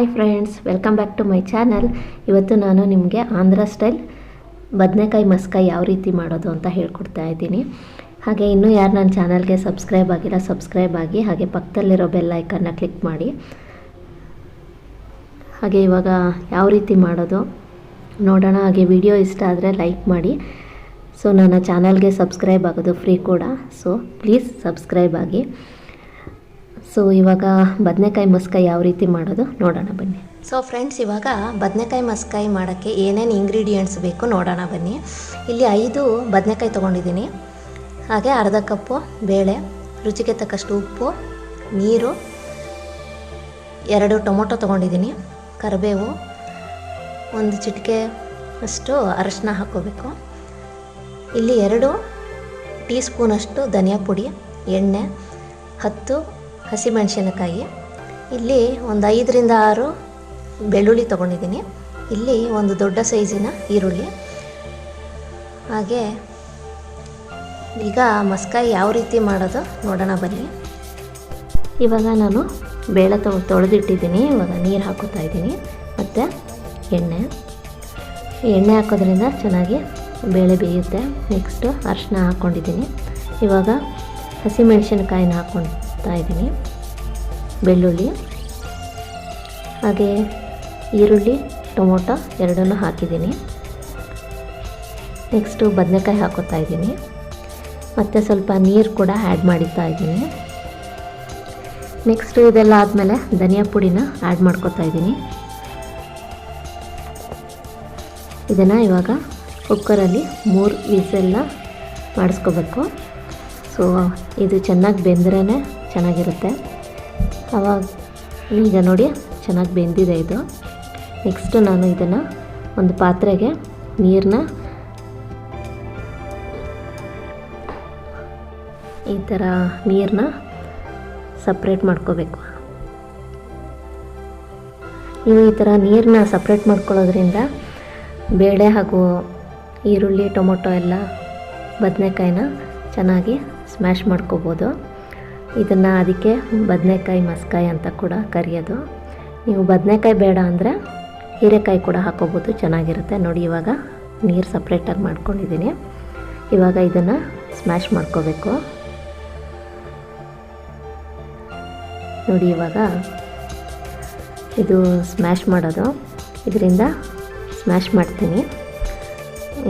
Hi friends, welcome back to my channel. ಇವತ್ತು ನಾನು ನಿಮಗೆ ಆಂಧ್ರ ಸ್ಟೈಲ್ ಬದನೆಕಾಯಿ ಮಸ್ಕಾಯಿ ಯಾವ ರೀತಿ ಮಾಡೋದು ಅಂತ ಹೇಳ್ಕೊಡ್ತಾ ಇದ್ದೀನಿ. ಹಾಗೆ ಇನ್ನೂ ಯಾರು ನನ್ನ ಚಾನಲ್ಗೆ ಸಬ್ಸ್ಕ್ರೈಬ್ ಆಗಿಲ್ಲ ಸಬ್ಸ್ಕ್ರೈಬ್ ಆಗಿ, ಹಾಗೆ ಪಕ್ಕದಲ್ಲಿರೋ ಬೆಲ್ ಐಕನ್ನ ಕ್ಲಿಕ್ ಮಾಡಿ. ಹಾಗೆ ಇವಾಗ ಯಾವ ರೀತಿ ಮಾಡೋದು ನೋಡೋಣ. ಹಾಗೆ ವಿಡಿಯೋ ಇಷ್ಟ ಆದರೆ ಲೈಕ್ ಮಾಡಿ. ಸೊ ನನ್ನ ಚಾನಲ್ಗೆ ಸಬ್ಸ್ಕ್ರೈಬ್ ಆಗೋದು ಫ್ರೀ ಕೂಡ, ಸೊ ಪ್ಲೀಸ್ ಸಬ್ಸ್ಕ್ರೈಬ್ ಆಗಿ. ಸೊ ಇವಾಗ ಬದನೆಕಾಯಿ ಮಸ್ಕಾಯಿ ಯಾವ ರೀತಿ ಮಾಡೋದು ನೋಡೋಣ ಬನ್ನಿ. ಸೊ ಫ್ರೆಂಡ್ಸ್, ಇವಾಗ ಬದನೆಕಾಯಿ ಮಸ್ಕಾಯಿ ಮಾಡೋಕ್ಕೆ ಏನೇನು ಇಂಗ್ರೀಡಿಯೆಂಟ್ಸ್ ಬೇಕು ನೋಡೋಣ ಬನ್ನಿ. ಇಲ್ಲಿ 5 ಬದನೆಕಾಯಿ ತೊಗೊಂಡಿದ್ದೀನಿ. ಹಾಗೆ ಅರ್ಧ ಕಪ್ಪು ಬೇಳೆ, ರುಚಿಗೆ ತಕ್ಕಷ್ಟು ಉಪ್ಪು, ನೀರು, 2 ಟೊಮೊಟೊ ತೊಗೊಂಡಿದ್ದೀನಿ, ಕರಿಬೇವು, 1 ಚಿಟಿಕೆ ಅಷ್ಟು ಅರಶಿನ ಹಾಕ್ಕೋಬೇಕು. ಇಲ್ಲಿ 2 ಟೀ ಸ್ಪೂನಷ್ಟು ಧನಿಯಾ ಪುಡಿ, ಎಣ್ಣೆ, 10 ಹಸಿಮೆಣಸಿನಕಾಯಿ, ಇಲ್ಲಿ ಒಂದು 5 ರಿಂದ 6 ಬೆಳ್ಳುಳ್ಳಿ ತೊಗೊಂಡಿದ್ದೀನಿ, ಇಲ್ಲಿ ಒಂದು ದೊಡ್ಡ ಸೈಜಿನ ಈರುಳ್ಳಿ. ಹಾಗೆ ಈಗ ಮಸ್ಕಾಯಿ ಯಾವ ರೀತಿ ಮಾಡೋದು ನೋಡೋಣ ಬನ್ನಿ. ಇವಾಗ ನಾನು ಬೇಳೆ ತೊಳೆದಿಟ್ಟಿದ್ದೀನಿ. ಇವಾಗ ನೀರು ಹಾಕೋತಾ ಇದ್ದೀನಿ ಮತ್ತು ಎಣ್ಣೆ ಹಾಕೋದ್ರಿಂದ ಚೆನ್ನಾಗಿ ಬೇಳೆ ಬೇಯುತ್ತೆ. ನೆಕ್ಸ್ಟು ಅರಿಶಿನ ಹಾಕ್ಕೊಂಡಿದ್ದೀನಿ. ಇವಾಗ ಹಸಿಮೆಣಸಿನಕಾಯಿನ ಹಾಕ್ಕೊಳ್ತಾ ಇದ್ದೀನಿ, ಬೆಳ್ಳುಳ್ಳಿ, ಹಾಗೆ ಈರುಳ್ಳಿ, ಟೊಮೊಟೊ ಎರಡನ್ನೂ ಹಾಕಿದ್ದೀನಿ. ನೆಕ್ಸ್ಟು ಬದನೆಕಾಯಿ ಹಾಕೋತಾ ಇದ್ದೀನಿ, ಮತ್ತು ಸ್ವಲ್ಪ ನೀರು ಕೂಡ ಆ್ಯಡ್ ಮಾಡಿತಾ ಇದ್ದೀನಿ. ನೆಕ್ಸ್ಟು ಇದೆಲ್ಲ ಆದಮೇಲೆ ಧನಿಯಾ ಪುಡಿನ ಆ್ಯಡ್ ಮಾಡ್ಕೋತಾ ಇದ್ದೀನಿ. ಇದನ್ನು ಇವಾಗ ಕುಕ್ಕರಲ್ಲಿ 3 ವಿಸಲ್ನ ಮಾಡಿಸ್ಕೋಬೇಕು. ಸೊ ಇದು ಚೆನ್ನಾಗಿ ಬೆಂದ್ರೇ ಚೆನ್ನಾಗಿರುತ್ತೆ. ಆವಾಗ ಈಗ ನೋಡಿ ಚೆನ್ನಾಗಿ ಬೆಂದಿದೆ ಇದು. ನೆಕ್ಸ್ಟು ನಾನು ಇದನ್ನು ಒಂದು ಪಾತ್ರೆಗೆ ನೀರನ್ನ ಈ ಥರ ನೀರನ್ನ ಸಪ್ರೇಟ್ ಮಾಡ್ಕೋಬೇಕು. ನೀವು ಈ ಥರ ನೀರನ್ನ ಸಪ್ರೇಟ್ ಮಾಡ್ಕೊಳ್ಳೋದ್ರಿಂದ ಬೇಳೆ ಹಾಗೂ ಈರುಳ್ಳಿ, ಟೊಮೊಟೊ ಎಲ್ಲ ಬದನೆಕಾಯಿನ ಚೆನ್ನಾಗಿ ಸ್ಮ್ಯಾಶ್ ಮಾಡ್ಕೋಬೋದು. ಇದನ್ನು ಅದಕ್ಕೆ ಬದನೆಕಾಯಿ ಮಸ್ಕಾಯಿ ಅಂತ ಕೂಡ ಕರೆಯೋದು. ನೀವು ಬದನೆಕಾಯಿ ಬೇಡ ಅಂದರೆ ಹೀರೆಕಾಯಿ ಕೂಡ ಹಾಕೋಬೋದು, ಚೆನ್ನಾಗಿರುತ್ತೆ. ನೋಡಿ ಇವಾಗ ನೀರು ಸಪ್ರೇಟಾಗಿ ಮಾಡ್ಕೊಂಡಿದ್ದೀನಿ. ಇವಾಗ ಇದನ್ನು ಸ್ಮ್ಯಾಶ್ ಮಾಡ್ಕೋಬೇಕು. ನೋಡಿ ಇವಾಗ ಇದು ಸ್ಮ್ಯಾಶ್ ಮಾಡೋದು, ಇದರಿಂದ ಸ್ಮ್ಯಾಶ್ ಮಾಡ್ತೀನಿ.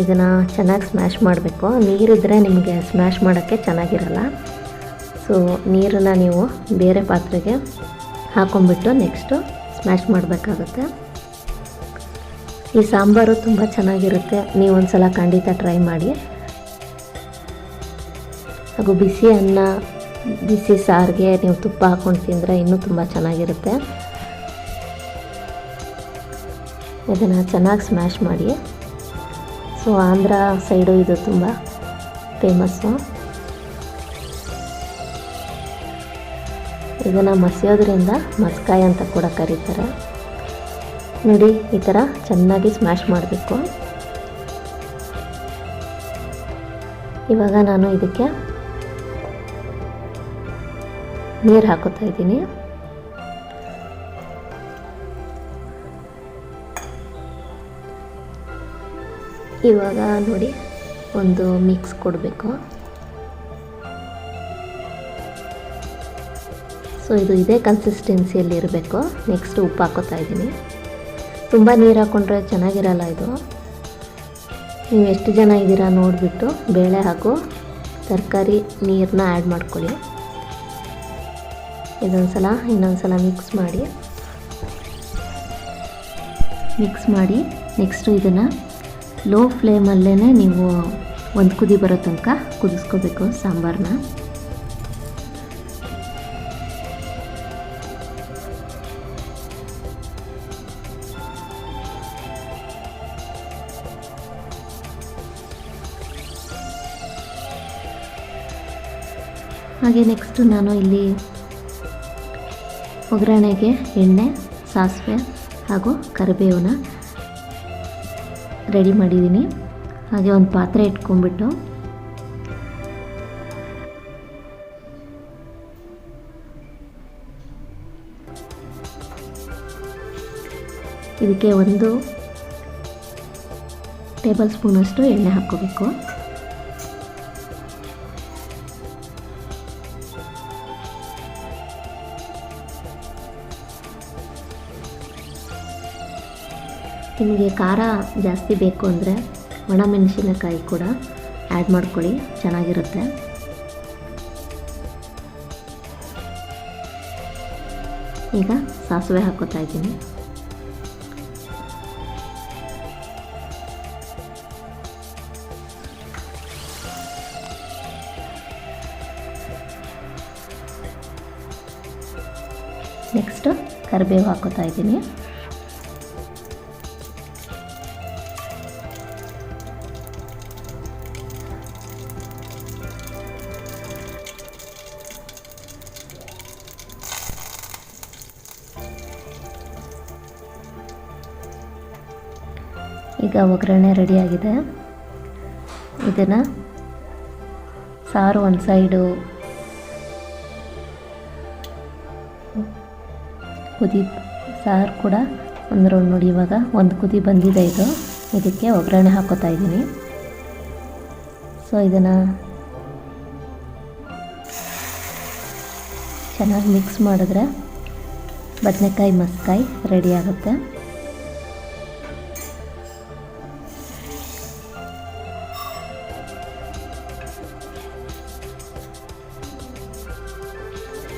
ಇದನ್ನು ಚೆನ್ನಾಗಿ ಸ್ಮ್ಯಾಶ್ ಮಾಡಬೇಕು. ನೀರಿದ್ದರೆ ನಿಮಗೆ ಸ್ಮ್ಯಾಶ್ ಮಾಡೋಕ್ಕೆ ಚೆನ್ನಾಗಿರಲ್ಲ. ಸೊ ನೀರನ್ನು ನೀವು ಬೇರೆ ಪಾತ್ರೆಗೆ ಹಾಕೊಂಡ್ಬಿಟ್ಟು ನೆಕ್ಸ್ಟು ಸ್ಮ್ಯಾಶ್ ಮಾಡಬೇಕಾಗುತ್ತೆ. ಈ ಸಾಂಬಾರು ತುಂಬ ಚೆನ್ನಾಗಿರುತ್ತೆ, ನೀವು ಒಂದು ಸಲ ಖಂಡಿತ ಟ್ರೈ ಮಾಡಿ. ಹಾಗೂ ಬಿಸಿ ಅನ್ನ, ಬಿಸಿ ಸಾರಿಗೆ ನೀವು ತುಪ್ಪ ಹಾಕ್ಕೊಂಡು ತಿಂದರೆ ಇನ್ನೂ ತುಂಬ ಚೆನ್ನಾಗಿರುತ್ತೆ. ಇದನ್ನು ಚೆನ್ನಾಗಿ ಸ್ಮ್ಯಾಶ್ ಮಾಡಿ. ಸೊ ಆಂಧ್ರ ಸೈಡು ಇದು ತುಂಬ ಫೇಮಸ್ಸು. ಇದನ್ನು ಮಸಿಯೋದ್ರಿಂದ ಮಸ್ಕಾಯಿ ಅಂತ ಕೂಡ ಕರೀತಾರೆ. ನೋಡಿ ಈ ಥರ ಚೆನ್ನಾಗಿ ಸ್ಮ್ಯಾಶ್ ಮಾಡಬೇಕು. ಇವಾಗ ನಾನು ಇದಕ್ಕೆ ನೀರು ಹಾಕೋತಾ ಇದ್ದೀನಿ. ಇವಾಗ ನೋಡಿ ಒಂದು ಮಿಕ್ಸ್ ಕೊಡಬೇಕು. ಸೊ ಇದು ಇದೇ ಕನ್ಸಿಸ್ಟೆನ್ಸಿಯಲ್ಲಿ ಇರಬೇಕು. ನೆಕ್ಸ್ಟ್ ಉಪ್ಪು ಹಾಕೋತಾ ಇದ್ದೀನಿ. ತುಂಬ ನೀರು ಹಾಕ್ಕೊಂಡ್ರೆ ಚೆನ್ನಾಗಿರಲ್ಲ ಇದು. ನೀವು ಎಷ್ಟು ಜನ ಇದ್ದೀರಾ ನೋಡಿಬಿಟ್ಟು ಬೇಳೆ ಹಾಗೂ ತರಕಾರಿ ನೀರನ್ನ ಆ್ಯಡ್ ಮಾಡ್ಕೊಳ್ಳಿ. ಇನ್ನೊಂದು ಸಲ ಮಿಕ್ಸ್ ಮಾಡಿ ನೆಕ್ಸ್ಟು ಇದನ್ನು ಲೋ ಫ್ಲೇಮಲ್ಲೇ ನೀವು ಒಂದು ಕುದಿ ಬರೋ ತನಕ ಕುದಿಸ್ಕೋಬೇಕು ಸಾಂಬಾರನ್ನ. ಹಾಗೆ ನೆಕ್ಸ್ಟು ನಾನು ಇಲ್ಲಿ ಒಗ್ಗರಣೆಗೆ ಎಣ್ಣೆ, ಸಾಸಿವೆ ಹಾಗೂ ಕರಿಬೇವನ್ನ ರೆಡಿ ಮಾಡಿದ್ದೀನಿ. ಹಾಗೆ ಒಂದು ಪಾತ್ರೆ ಇಟ್ಕೊಂಡ್ಬಿಟ್ಟು ಇದಕ್ಕೆ 1 ಟೇಬಲ್ ಸ್ಪೂನಷ್ಟು ಎಣ್ಣೆ ಹಾಕ್ಕೋಬೇಕು. ನಿಮಗೆ ಖಾರ ಜಾಸ್ತಿ ಬೇಕು ಅಂದರೆ ಒಣಮೆಣಸಿನಕಾಯಿ ಕೂಡ ಆ್ಯಡ್ ಮಾಡ್ಕೊಳ್ಳಿ, ಚೆನ್ನಾಗಿರುತ್ತೆ. ಈಗ ಸಾಸಿವೆ ಹಾಕೋತಾ ಇದ್ದೀನಿ. ನೆಕ್ಸ್ಟ್ ಕರಿಬೇವು ಹಾಕೋತಾ ಇದ್ದೀನಿ. ಈಗ ಒಗ್ಗರಣೆ ರೆಡಿಯಾಗಿದೆ. ಇದನ್ನು ಸಾರು ಒಂದು ಸೈಡು ಸಾರು ಕೂಡ ಒಂದು ರೌಂಡ್ ನೋಡಿ, ಇವಾಗ ಒಂದು ಕುದಿ ಬಂದಿದೆ. ಇದಕ್ಕೆ ಒಗ್ಗರಣೆ ಹಾಕೋತಾ ಇದ್ದೀನಿ. ಸೊ ಇದನ್ನು ಚೆನ್ನಾಗಿ ಮಿಕ್ಸ್ ಮಾಡಿದ್ರೆ ಬದನೆಕಾಯಿ ಮಸ್ಕಾಯಿ ರೆಡಿ ಆಗುತ್ತೆ.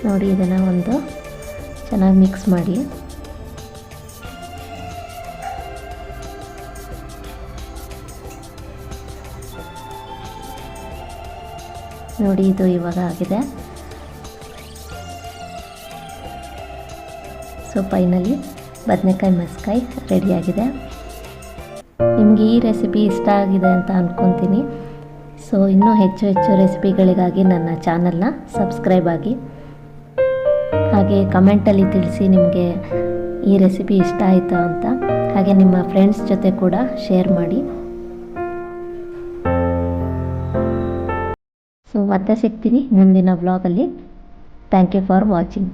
ನೋಡಿ, ಇದನ್ನು ಒಂದು ಚೆನ್ನಾಗಿ ಮಿಕ್ಸ್ ಮಾಡಿ. ನೋಡಿ, ಇದು ಇವಾಗ ಆಗಿದೆ. ಸೊ ಫೈನಲಿ ಬದನೆಕಾಯಿ ಮಸ್ಕಾಯಿ ರೆಡಿಯಾಗಿದೆ. ನಿಮಗೆ ಈ ರೆಸಿಪಿ ಇಷ್ಟ ಆಗಿದೆ ಅಂತ ಅಂದ್ಕೊತೀನಿ. ಸೊ ಇನ್ನೂ ಹೆಚ್ಚು ರೆಸಿಪಿಗಳಿಗಾಗಿ ನನ್ನ ಚಾನಲ್ನ ಸಬ್ಸ್ಕ್ರೈಬ್ ಆಗಿ. ಹಾಗೆ ಕಮೆಂಟಲ್ಲಿ ತಿಳಿಸಿ ನಿಮಗೆ ಈ ರೆಸಿಪಿ ಇಷ್ಟ ಆಯಿತಾ ಅಂತ. ಹಾಗೆ ನಿಮ್ಮ ಫ್ರೆಂಡ್ಸ್ ಜೊತೆ ಕೂಡ ಶೇರ್ ಮಾಡಿ. ಸೊ ಮತ್ತೆ ಸಿಗ್ತೀನಿ ಮುಂದಿನ ವ್ಲಾಗಲ್ಲಿ. Thank you for watching.